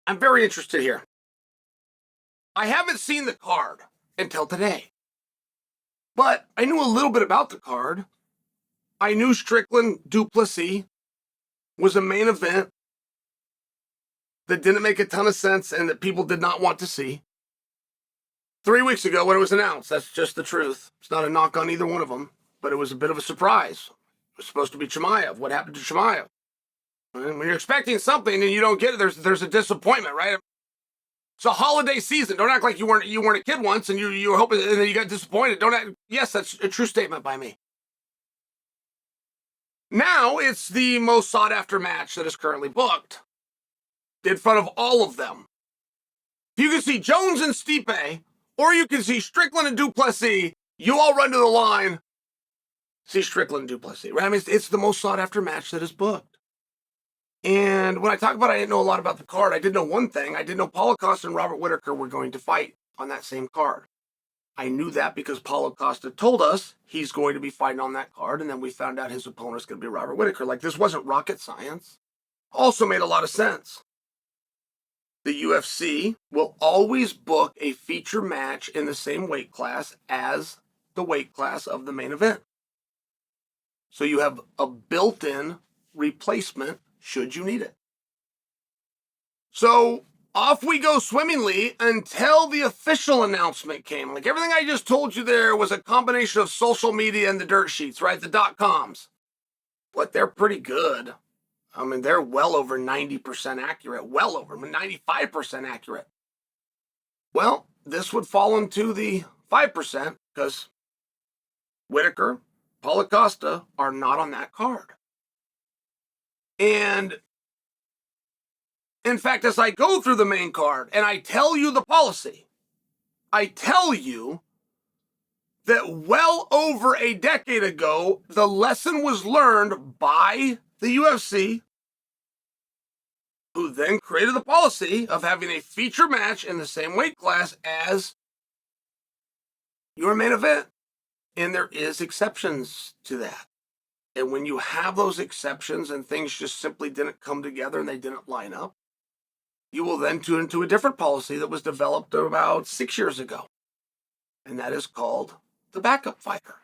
I'm very interested here. I haven't seen the card until today, but I knew a little bit about the card. I knew Strickland Plessi was a main event that didn't make a ton of sense and that people did not want to see. 3 weeks ago when it was announced, that's just the truth. It's not a knock on either one of them, but it was a bit of a surprise. It was supposed to be Chimaev. What happened to Chimaev? And when you're expecting something and you don't get it, there's a disappointment, right? It's a holiday season. Don't act like you weren't a kid once and you were hoping and then you got disappointed. Yes, that's a true statement by me. Now it's the most sought after match that is currently booked in front of all of them. You can see Jones and Stipe, or you can see Strickland and Plessi. You all run to the line, see Strickland and Plessi, right? I mean, it's the most sought after match that is booked. And when I talk about I didn't know a lot about the card, I did know one thing. I did know Paulo Costa and Robert Whittaker were going to fight on that same card. I knew that because Paulo Costa told us he's going to be fighting on that card, and then we found out his opponent is going to be Robert Whittaker. Like, this wasn't rocket science. Also made a lot of sense. The UFC will always book a feature match in the same weight class as the weight class of the main event. So you have a built-in replacement should you need it. So off we go swimmingly until the official announcement came. Like, everything I just told you there was a combination of social media and the dirt sheets, right? The .coms. But they're pretty good. I mean, they're well over 90% accurate. Well over 95% accurate. Well, this would fall into the 5% because Whittaker, Paulo Costa are not on that card. And in fact, as I go through the main card and I tell you the policy, I tell you that well over a decade ago, the lesson was learned by the UFC, who then created the policy of having a feature match in the same weight class as your main event. And there is exceptions to that. And when you have those exceptions and things just simply didn't come together and they didn't line up, you will then tune into a different policy that was developed about 6 years ago. And that is called the backup fighter.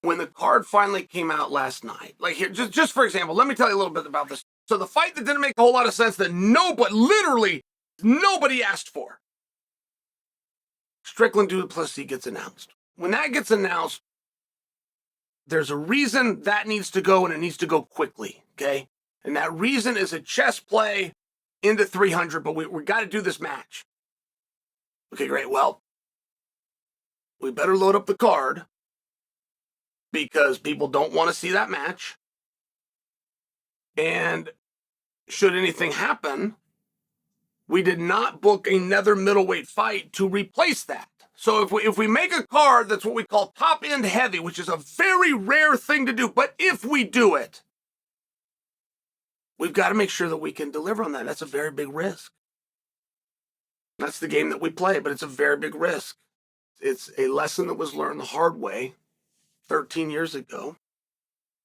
When the card finally came out last night, like here, just for example, let me tell you a little bit about this. So the fight that didn't make a whole lot of sense that literally nobody asked for. Strickland Plessi gets announced. When that gets announced, there's a reason that needs to go, and it needs to go quickly, okay? And that reason is a chess play into 300, but we got to do this match. Okay, great. Well, we better load up the card because people don't want to see that match. And should anything happen, we did not book another middleweight fight to replace that. So if we make a card that's what we call top end heavy, which is a very rare thing to do, but if we do it, we've got to make sure that we can deliver on that. That's a very big risk. That's the game that we play, but it's a very big risk. It's a lesson that was learned the hard way 13 years ago,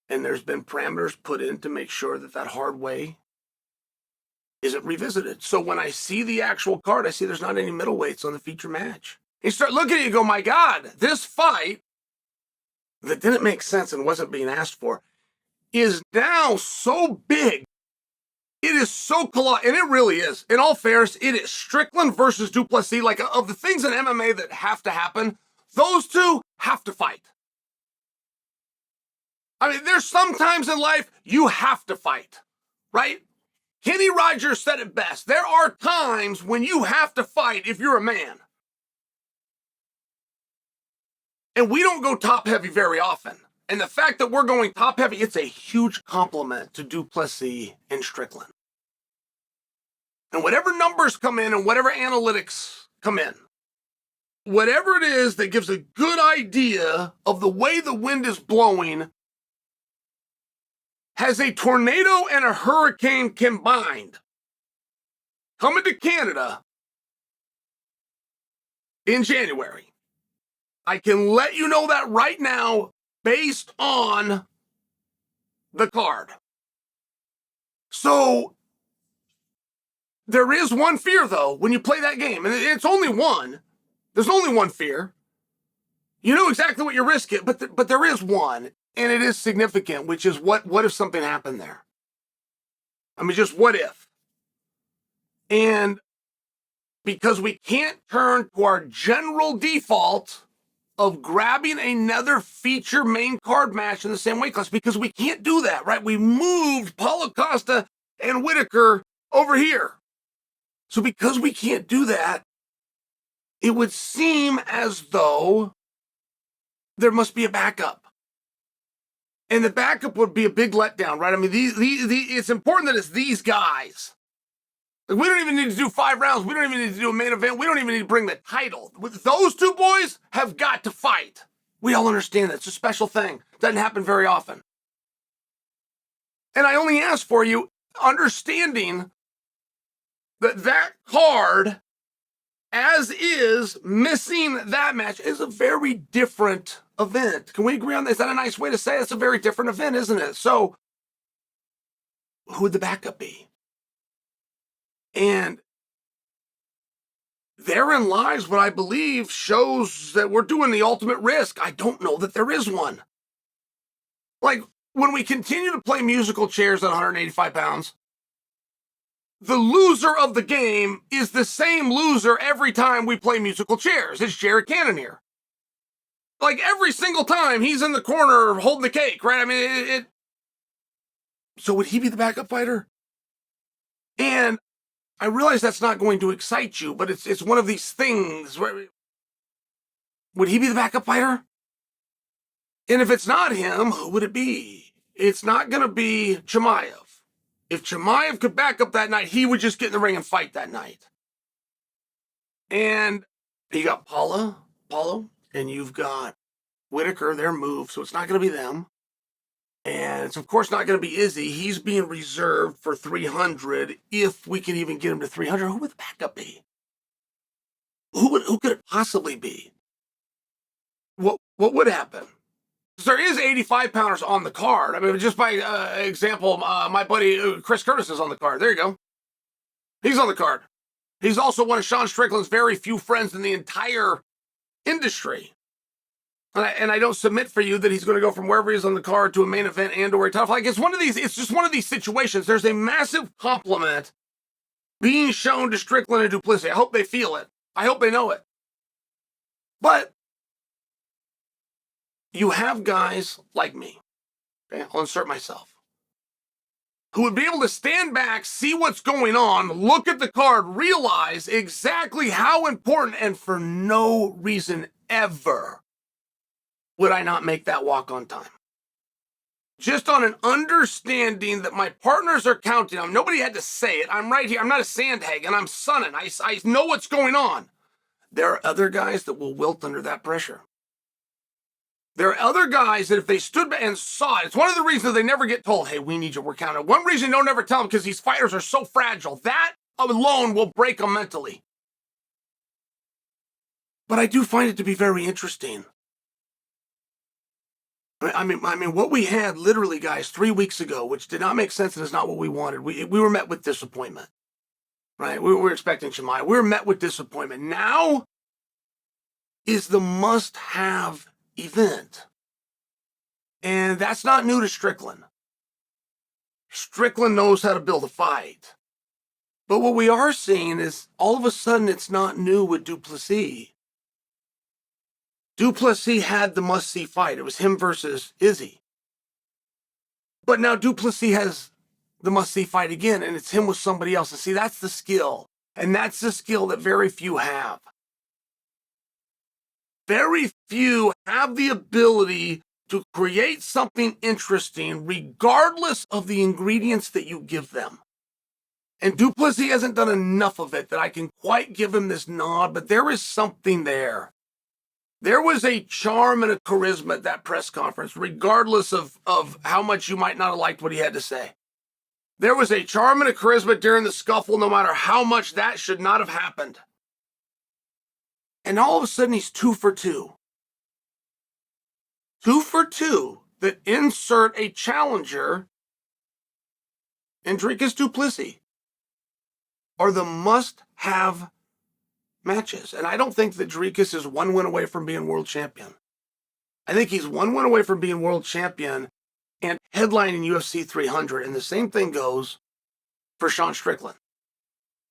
and there's been parameters put in to make sure that hard way isn't revisited. So when I see the actual card, I see there's not any middleweights on the feature match. You start looking at it and go, my God, this fight that didn't make sense and wasn't being asked for is now so big. It is so colossal, and it really is. In all fairness, it is Strickland versus Plessi. Like, of the things in MMA that have to happen, those two have to fight. I mean, there's some times in life you have to fight, right? Kenny Rogers said it best. There are times when you have to fight if you're a man. And we don't go top heavy very often. And the fact that we're going top heavy, it's a huge compliment to Plessi and Strickland. And whatever numbers come in and whatever analytics come in, whatever it is that gives a good idea of the way the wind is blowing, has a tornado and a hurricane combined coming to Canada in January. I can let you know that right now based on the card. So There is one fear, though, when you play that game, and it's only one. There's only one fear. You know exactly what you're risking, but there is one, and it is significant, which is what if something happened there? I mean, just what if? And because we can't turn to our general default of grabbing another feature main card match in the same weight class, because we can't do that, right? We moved Paulo Costa and Whitaker over here. So because we can't do that, it would seem as though there must be a backup. And the backup would be a big letdown, right? I mean, it's important that it's these guys. Like, we don't even need to do 5 rounds. We don't even need to do a main event. We don't even need to bring the title. Those two boys have got to fight. We all understand that. It's a special thing. Doesn't happen very often. And I only ask for you understanding that card, as is, missing that match is a very different event. Can we agree on that? Is that a nice way to say it? It's a very different event, isn't it? So, who would the backup be? And therein lies what I believe shows that we're doing the ultimate risk. I don't know that there is one. Like, when we continue to play musical chairs at 185 pounds, the loser of the game is the same loser every time we play musical chairs. It's Jared Cannonier. Like, every single time he's in the corner holding the cake, right? I mean, So would he be the backup fighter? And I realize that's not going to excite you, but it's one of these things where, would he be the backup fighter? And if it's not him, who would it be? It's not going to be Chimaev. If Chimaev could back up that night, he would just get in the ring and fight that night. And you got Paulo, and you've got Whitaker, their move, so it's not going to be them. And it's, of course, not going to be Izzy. He's being reserved for 300. If we can even get him to 300, who would the backup be? Who could it possibly be? What would happen? There is 85-pounders on the card. I mean, just by example, my buddy Chris Curtis is on the card. There you go. He's on the card. He's also one of Sean Strickland's very few friends in the entire industry. And I don't submit for you that he's going to go from wherever he's on the card to a main event and or a tough. Like, it's just one of these situations. There's a massive compliment being shown to Strickland and Plessi. I hope they feel it. I hope they know it. But you have guys like me, okay? I'll insert myself, who would be able to stand back, see what's going on, look at the card, realize exactly how important, and for no reason ever would I not make that walk on time. Just on an understanding that my partners are counting on. Nobody had to say it. I'm right here. I'm not a Sandhagen. I'm Sonnen. I know what's going on. There are other guys that will wilt under that pressure. There are other guys that if they stood back and saw it, it's one of the reasons they never get told, hey, we need you, we're counted. One reason they don't ever tell them, because these fighters are so fragile. That alone will break them mentally. But I do find it to be very interesting. I mean, what we had literally, guys, 3 weeks ago, which did not make sense and is not what we wanted. We were met with disappointment, right? We were expecting Chimaev. We were met with disappointment. Now is the must-have event. And that's not new to Strickland. Strickland knows how to build a fight. But what we are seeing is all of a sudden it's not new with Plessi. Plessi had the must-see fight. It was him versus Izzy. But now Plessi has the must-see fight again, and it's him with somebody else. And see, that's the skill. And that's the skill that very few have. Very few have the ability to create something interesting regardless of the ingredients that you give them. And Plessi hasn't done enough of it that I can quite give him this nod, but there is something there. There was a charm and a charisma at that press conference, regardless of how much you might not have liked what he had to say. There was a charm and a charisma during the scuffle, no matter how much that should not have happened. And all of a sudden, he's 2 for 2. 2 for 2 that insert a challenger in Dricus Plessi. are the must-have matches. And I don't think that Dricus is one win away from being world champion. I think he's one win away from being world champion and headlining UFC 300. And the same thing goes for Sean Strickland.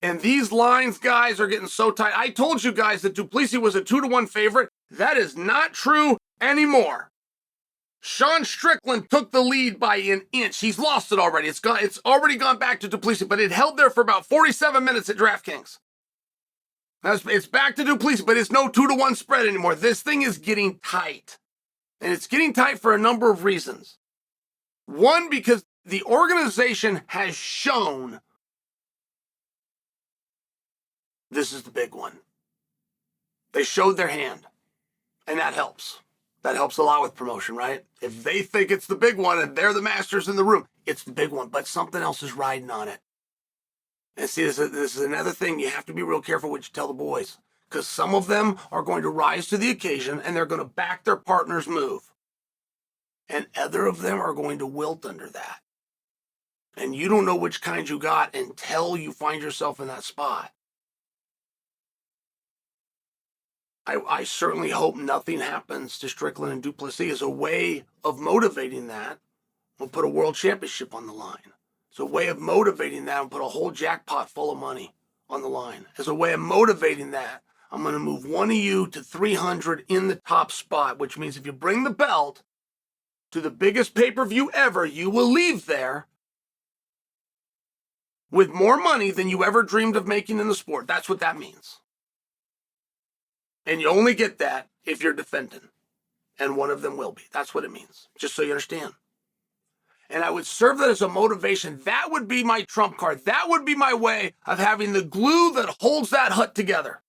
And these lines, guys, are getting so tight. I told you guys that Duplessis was a 2-1 favorite. That is not true anymore. Sean Strickland took the lead by an inch. He's lost it already. It's already gone back to Duplessis, but it held there for about 47 minutes at DraftKings. It's back to Duplessis, but it's no 2-1 spread anymore. This thing is getting tight. And it's getting tight for a number of reasons. One, because the organization has shown this is the big one. They showed their hand, and that helps. That helps a lot with promotion, right? If they think it's the big one and they're the masters in the room, it's the big one, but something else is riding on it. And see, this is another thing you have to be real careful what you tell the boys, because some of them are going to rise to the occasion and they're going to back their partner's move. And other of them are going to wilt under that. And you don't know which kind you got until you find yourself in that spot. I certainly hope nothing happens to Strickland and Duplessis. As a way of motivating that, we'll put a world championship on the line. As a way of motivating that, we'll put a whole jackpot full of money on the line. As a way of motivating that, I'm going to move one of you to 300 in the top spot, which means if you bring the belt to the biggest pay-per-view ever, you will leave there with more money than you ever dreamed of making in the sport. That's what that means. And you only get that if you're defending. And one of them will be. That's what it means. Just so you understand. And I would serve that as a motivation. That would be my trump card. That would be my way of having the glue that holds that hut together.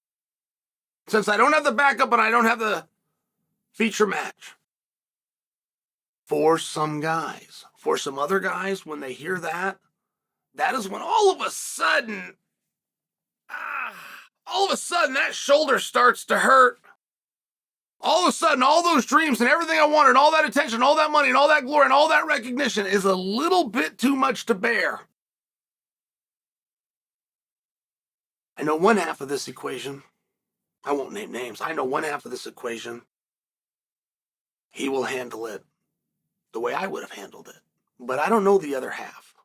Since I don't have the backup and I don't have the feature match. For some guys. For some other guys, when they hear that, that is when all of a sudden that shoulder starts to hurt. All of a sudden, all those dreams and everything I wanted, all that attention, all that money, and all that glory, and all that recognition is a little bit too much to bear. I know one half of this equation. I won't name names. I know one half of this equation. He will handle it the way I would have handled it. But I don't know the other half.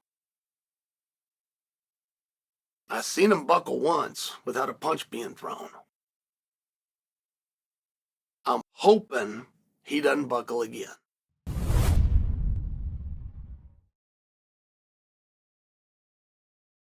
I've seen him buckle once without a punch being thrown. I'm hoping he doesn't buckle again.